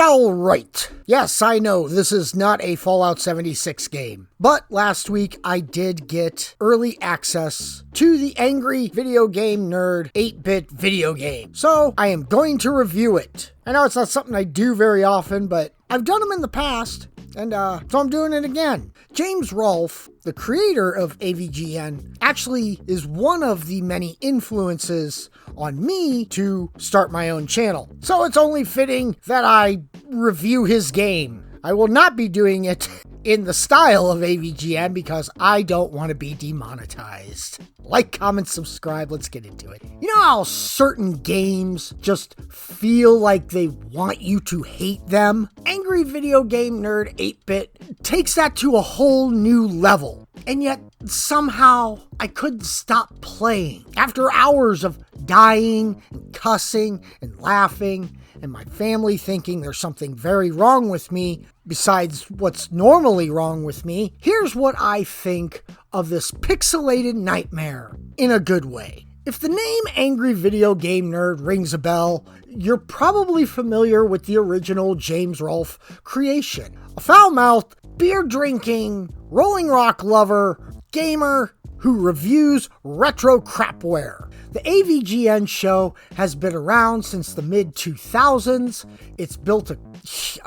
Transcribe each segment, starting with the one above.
Alright, yes, I know this is not a Fallout 76 game, but last week I did get early access to the Angry Video Game Nerd 8-bit video game, so I am going to review it. I know it's not something I do very often, but I've done them in the past, and so I'm doing it again. James Rolfe, the creator of Avgn, actually is one of the many influences on me to start my own channel. So it's only fitting that I review his game. I will not be doing it in the style of Avgn because I don't want to be demonetized. Like, comment, subscribe, let's get into it. You know how certain games just feel like they want you to hate them? Angry Video Game Nerd 8-bit takes that to a whole new level. And yet, somehow, I couldn't stop playing. After hours of dying, and cussing, and laughing, and my family thinking there's something very wrong with me, besides what's normally wrong with me, here's what I think of this pixelated nightmare in a good way. If the name Angry Video Game Nerd rings a bell, you're probably familiar with the original James Rolfe creation. A foul-mouthed, beer-drinking, Rolling Rock lover, gamer who reviews retro crapware. The Avgn show has been around since the mid-2000s. It's built a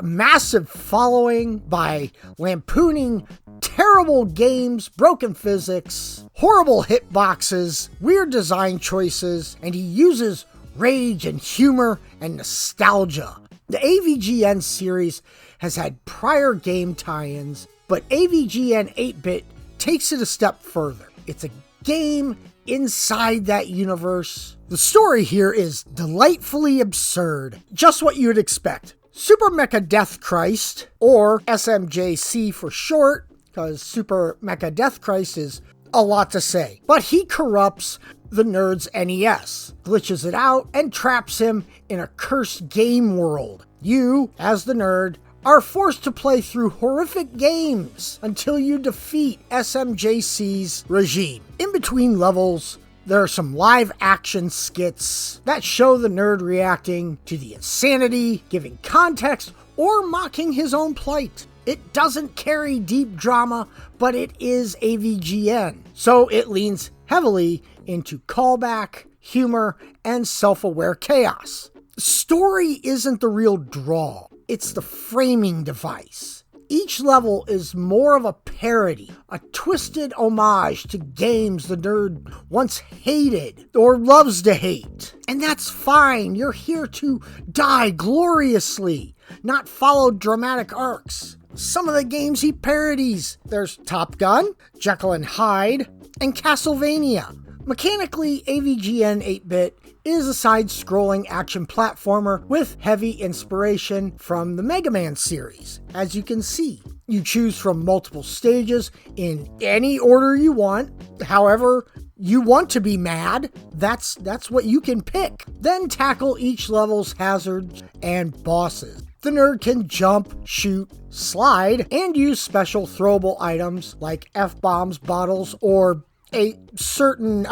massive following by lampooning terrible games, broken physics, horrible hitboxes, weird design choices, and he uses rage and humor and nostalgia. The Avgn series has had prior game tie-ins, but Avgn 8-bit takes it a step further. It's a game inside that universe. The story here is delightfully absurd, just what you'd expect. Super Mecha Death Christ, or SMJC for short, because Super Mecha Death Christ is a lot to say, but he corrupts the nerd's NES, glitches it out, and traps him in a cursed game world. You, as the nerd, are forced to play through horrific games until you defeat SMJC's regime. In between levels, there are some live action skits that show the nerd reacting to the insanity, giving context, or mocking his own plight. It doesn't carry deep drama, but it is Avgn, so it leans heavily into callback, humor, and self-aware chaos. Story isn't the real draw. It's the framing device. Each level is more of a parody, a twisted homage to games the nerd once hated or loves to hate. And that's fine. You're here to die gloriously, not follow dramatic arcs. Some of the games he parodies, there's Top Gun, Jekyll and Hyde, and Castlevania. Mechanically, Avgn 8-bit is a side-scrolling action platformer with heavy inspiration from the Mega Man series. As you can see, you choose from multiple stages in any order you want. However you want to be mad, that's what you can pick. Then tackle each level's hazards and bosses. The nerd can jump, shoot, slide, and use special throwable items like F-bombs, bottles, or a certain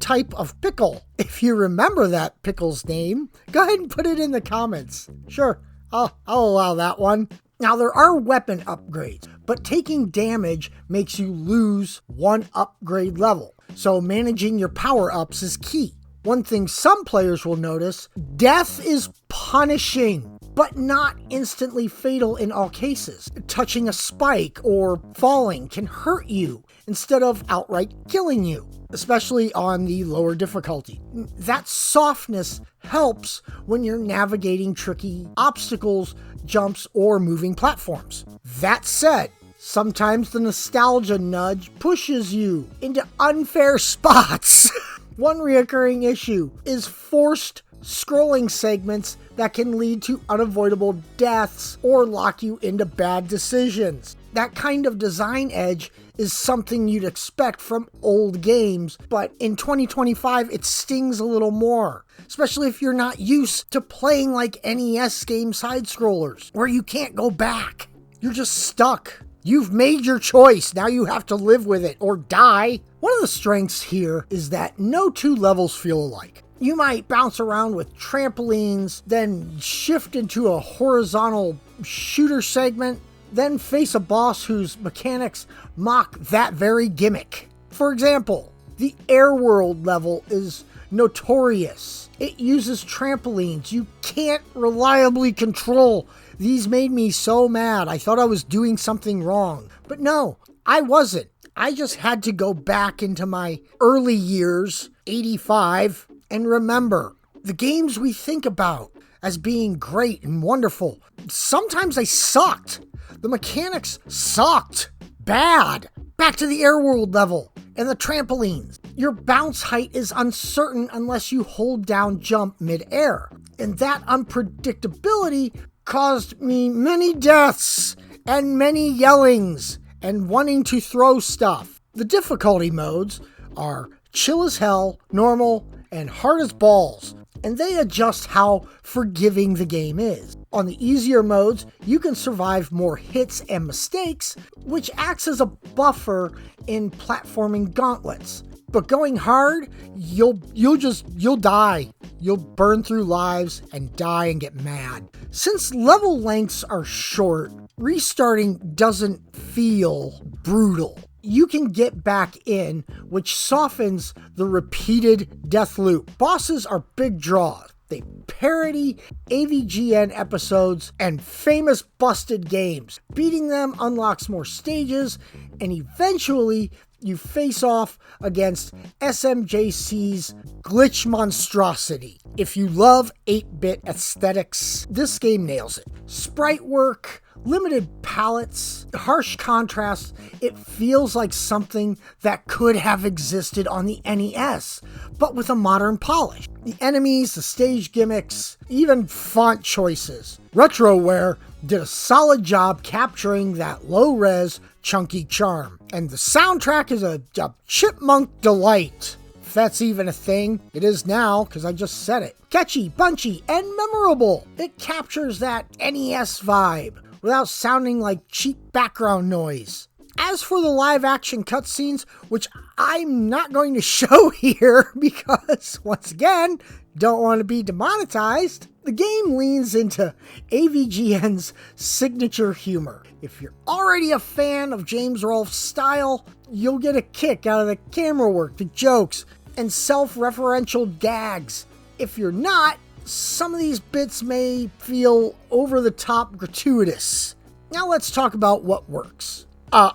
type of pickle. If you remember that pickle's name, go ahead and put it in the comments. Sure, I'll allow that one. Now, there are weapon upgrades, but taking damage makes you lose one upgrade level, so managing your power-ups is key. One thing some players will notice, death is punishing, but not instantly fatal in all cases. Touching a spike or falling can hurt you instead of outright killing you, especially on the lower difficulty. That softness helps when you're navigating tricky obstacles, jumps, or moving platforms. That said, sometimes the nostalgia nudge pushes you into unfair spots. One recurring issue is forced scrolling segments that can lead to unavoidable deaths or lock you into bad decisions. That kind of design edge is something you'd expect from old games, but in 2025 it stings a little more, especially if you're not used to playing like NES game side-scrollers, where you can't go back. You're just stuck. You've made your choice, now you have to live with it or die. One of the strengths here is that no two levels feel alike. You might bounce around with trampolines, then shift into a horizontal shooter segment, then face a boss whose mechanics mock that very gimmick. For example, the Air World level is notorious. It uses trampolines you can't reliably control. These made me so mad. I thought I was doing something wrong. But no, I wasn't. I just had to go back into my early years, 85, and remember, the games we think about as being great and wonderful, sometimes they sucked. The mechanics sucked. Bad. Back to the Air World level and the trampolines. Your bounce height is uncertain unless you hold down jump mid-air. And that unpredictability caused me many deaths and many yellings and wanting to throw stuff. The difficulty modes are chill as hell, normal, and hard as balls, and they adjust how forgiving the game is. On the easier modes, you can survive more hits and mistakes, which acts as a buffer in platforming gauntlets. But going hard, you'll die. You'll burn through lives and die and get mad. Since level lengths are short, restarting doesn't feel brutal. You can get back in, which softens the repeated death loop. Bosses are big draws. They parody AVGN episodes and famous busted games. Beating them unlocks more stages, and eventually you face off against SMJC's glitch monstrosity. If you love 8-bit aesthetics, this game nails it. Sprite work, limited palettes, harsh contrast, it feels like something that could have existed on the NES, but with a modern polish. The enemies, the stage gimmicks, even font choices. Retroware did a solid job capturing that low-res, chunky charm. And the soundtrack is a chipmunk delight. If that's even a thing, it is now, because I just said it. Catchy, punchy, and memorable. It captures that NES vibe without sounding like cheap background noise. As for the live-action cutscenes, which I'm not going to show here because, once again, don't want to be demonetized, the game leans into AVGN's signature humor. If you're already a fan of James Rolfe's style, you'll get a kick out of the camera work, the jokes, and self-referential gags. If you're not, some of these bits may feel over-the-top gratuitous. Now let's talk about what works.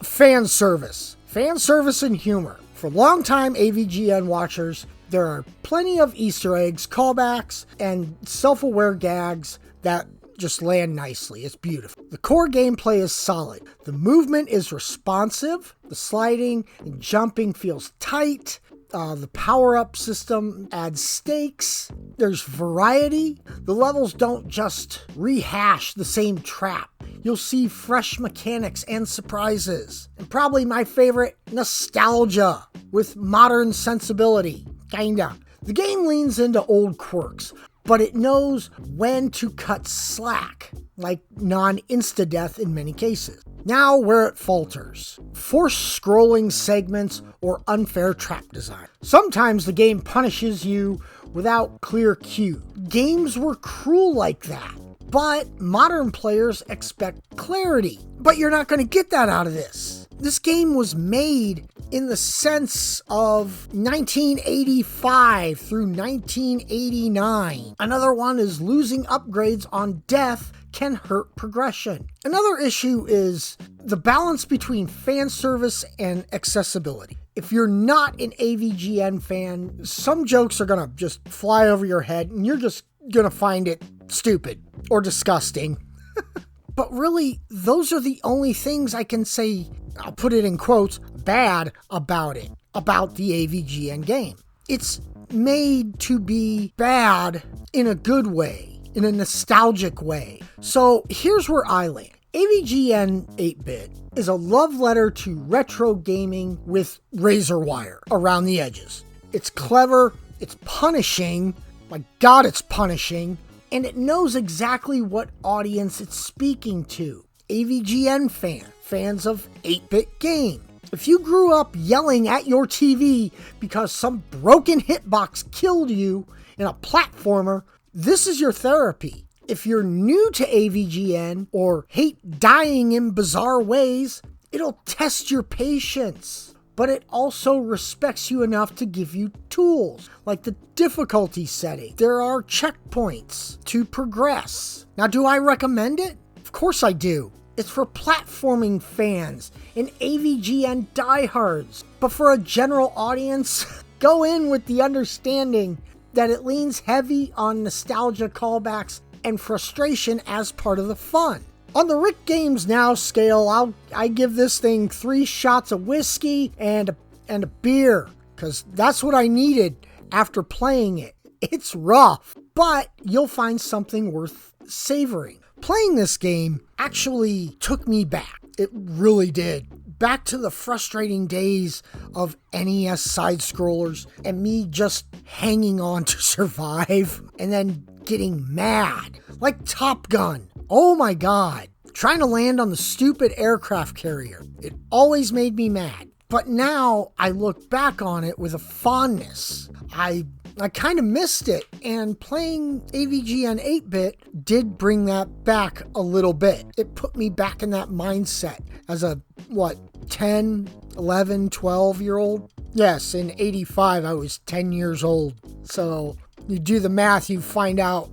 Fan service. Fan service and humor. For longtime AVGN watchers, there are plenty of Easter eggs, callbacks, and self-aware gags that just land nicely. It's beautiful. The core gameplay is solid. The movement is responsive. The sliding and jumping feels tight. The power-up system adds stakes. There's variety. The levels don't just rehash the same trap. You'll see fresh mechanics and surprises. And probably my favorite, nostalgia with modern sensibility. Kinda. The game leans into old quirks, but it knows when to cut slack, like non-insta-death in many cases. Now where it falters. Forced scrolling segments or unfair trap design. Sometimes the game punishes you without clear cue. Games were cruel like that, but modern players expect clarity. But you're not going to get that out of this. This game was made in the sense of 1985 through 1989. Another one is losing upgrades on death can hurt progression. Another issue is the balance between fan service and accessibility. If you're not an AVGN fan, some jokes are gonna just fly over your head and you're just gonna find it stupid or disgusting. But really, those are the only things I can say, I'll put it in quotes, bad about it, about the AVGN game. It's made to be bad in a good way, in a nostalgic way. So here's where I land. AVGN 8-bit is a love letter to retro gaming with razor wire around the edges. It's clever, it's punishing, my God, it's punishing, and it knows exactly what audience it's speaking to. AVGN fans of 8-bit game. If you grew up yelling at your TV because some broken hitbox killed you in a platformer, this is your therapy. If you're new to AVGN or hate dying in bizarre ways, it'll test your patience. But it also respects you enough to give you tools, like the difficulty setting. There are checkpoints to progress. Now, do I recommend it? Of course I do. It's for platforming fans and AVGN diehards. But for a general audience, go in with the understanding that it leans heavy on nostalgia callbacks and frustration as part of the fun. On the Rick Games Now scale, I give this thing 3 shots of whiskey and a beer, because that's what I needed after playing it. It's rough, but you'll find something worth savoring. Playing this game actually took me back. It really did. Back to the frustrating days of NES side-scrollers and me just hanging on to survive and then getting mad. Like Top Gun. Oh my God. Trying to land on the stupid aircraft carrier. It always made me mad. But now I look back on it with a fondness. I kind of missed it, and playing AVGN 8-bit did bring that back a little bit. It put me back in that mindset as a, 10, 11, 12-year-old? Yes, in 85 I was 10 years old. So you do the math, you find out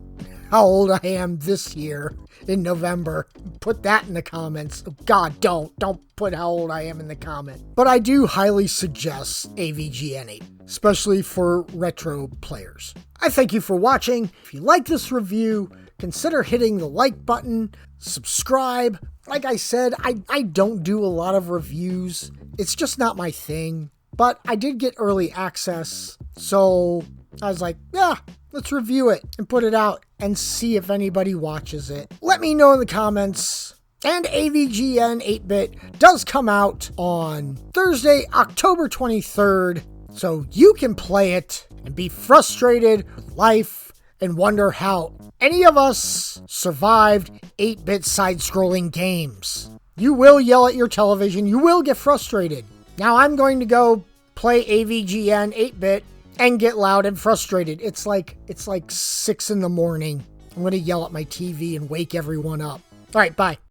how old I am this year in November. Put that in the comments. Oh, God, don't put how old I am in the comment. But I do highly suggest AVGN 8, especially for retro players. I thank you for watching. If you like this review, consider hitting the like button, subscribe. Like I said, I don't do a lot of reviews. It's just not my thing. But I did get early access, so I was like, yeah, let's review it and put it out and see if anybody watches it. Let me know in the comments. And AVGN 8-bit does come out on Thursday, October 23rd, so you can play it and be frustrated with life and wonder how any of us survived 8-bit side-scrolling games. You will yell at your television. You will get frustrated. Now I'm going to go play AVGN 8-bit and get loud and frustrated. It's like 6 in the morning. I'm going to yell at my TV and wake everyone up. All right, bye.